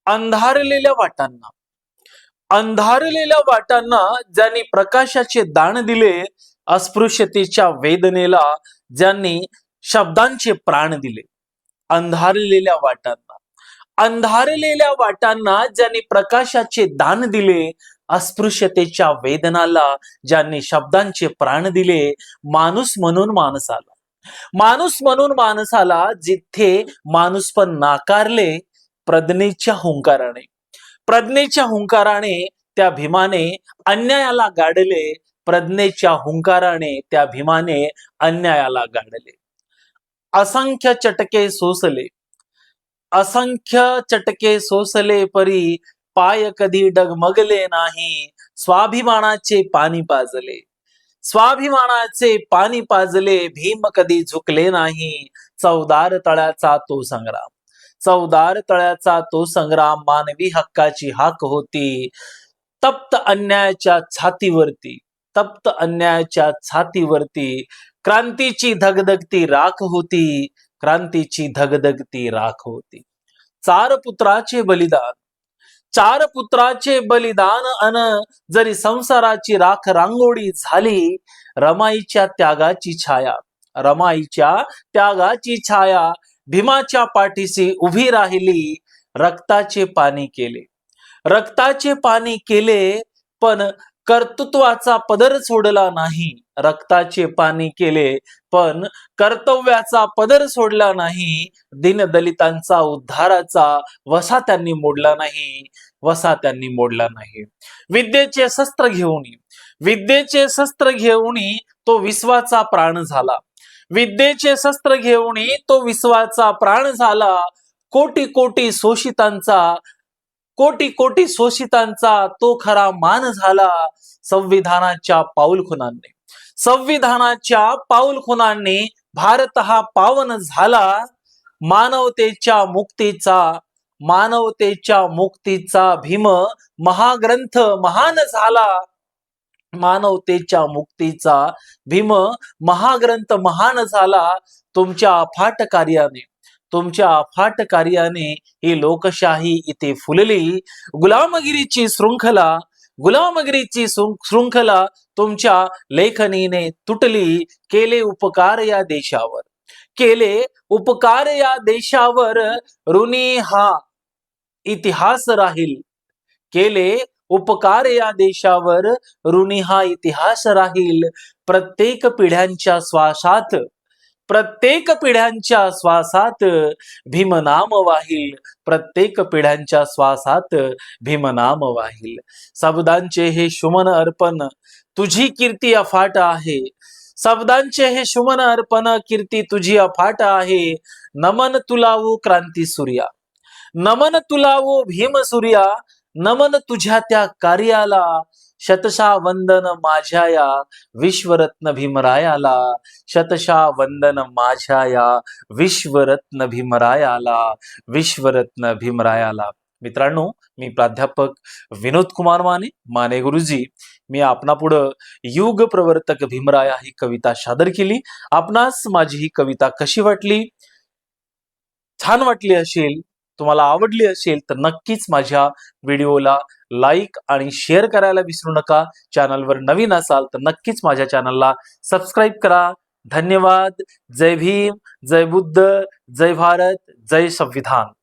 अंधारलेल्या वाटांना अंधारलेल्या वाटांना ज्यांनी प्रकाशाचे दान दिले, अस्पृश्यतेच्या वेदनेला ज्यांनी शब्दांचे प्राण दिले. अंधारलेल्या वाटांना ज्यांनी प्रकाशाचे दान दिले, अस्पृश्यतेच्या वेदनाला ज्यांनी शब्दांचे प्राण दिले. माणूस म्हणून माणसाला जिथे माणूस पण नाकारले, प्रज्ञेच्या हुंकाराने त्या भीमाने अन्यायाला गाडले. प्रज्ञेच्या हुंकाराने त्या भीमाने अन्यायाला गाडले. असंख्य चटके सोसले परी पाय कधी डगमगले नाही. स्वाभिमानाचे पाणी पाजले भीम कधी झुकले नाही. चवदार तळ्याचा तो संग्राम मानवी हक्काची हाक होती. तप्त अन्यायाच्या छातीवरती क्रांतीची धगधगती राख होती. चार पुत्राचे बलिदान अन जरी संसाराची राख रांगोळी झाली. रमाईच्या त्यागाची छाया भीमाच्या पाठीशी उभी राहिली. रक्ताचे पाणी केले पण कर्तृत्वाचा पदर सोडला नाही. कर्तव्याचा पदर सोडला नाही. दीनदलितांचा उद्धाराचा वसा त्यांनी मोडला नाही. विद्येचे शस्त्र घेऊन तो विश्वाचा प्राण झाला. कोटी शोषितांचा तो खरा मान झाला. संविधानाच्या पाऊलखुणांनी भारत हा पावन झाला. मानवतेच्या मुक्तीचा भीम महाग्रंथ महान झाला. तुमच्या अफाट कार्याने ही लोकशाही इथे फुलली. गुलामगिरीची शृंखला तुमच्या लेखणीने तुटली. केले उपकार या देशावर ऋणी हा इतिहास राहील. प्रत्येक पिढ्यांच्या श्वासात भीमनाम वाहील. शब्दांचे हे शुमन अर्पण तुझी कीर्ती अफाट आहे. नमन तुला वो क्रांती सूर्या, नमन तुला वो भीम सूर्या. नमन तुझ्या त्या कार्याला. शतशा वंदन माझ्या या विश्वरत्न भीमरायाला. विश्वरत्न भीमरायाला. मित्रांनो, मी प्राध्यापक विनोद कुमार माने गुरुजी, मी आपणापुढं युग प्रवर्तक भीमराया ही कविता सादर केली. आपणास माझी ही कविता कशी वाटली? छान वाटली असेल, तुम्हाला आवडली असेल तर नक्कीच माझ्या व्हिडिओला लाईक आणि शेअर करायला विसरू नका. चॅनलवर नवीन असाल तर नक्कीच माझ्या चॅनलला सबस्क्राईब करा. धन्यवाद. जय भीम, जय बुद्ध, जय भारत, जय संविधान.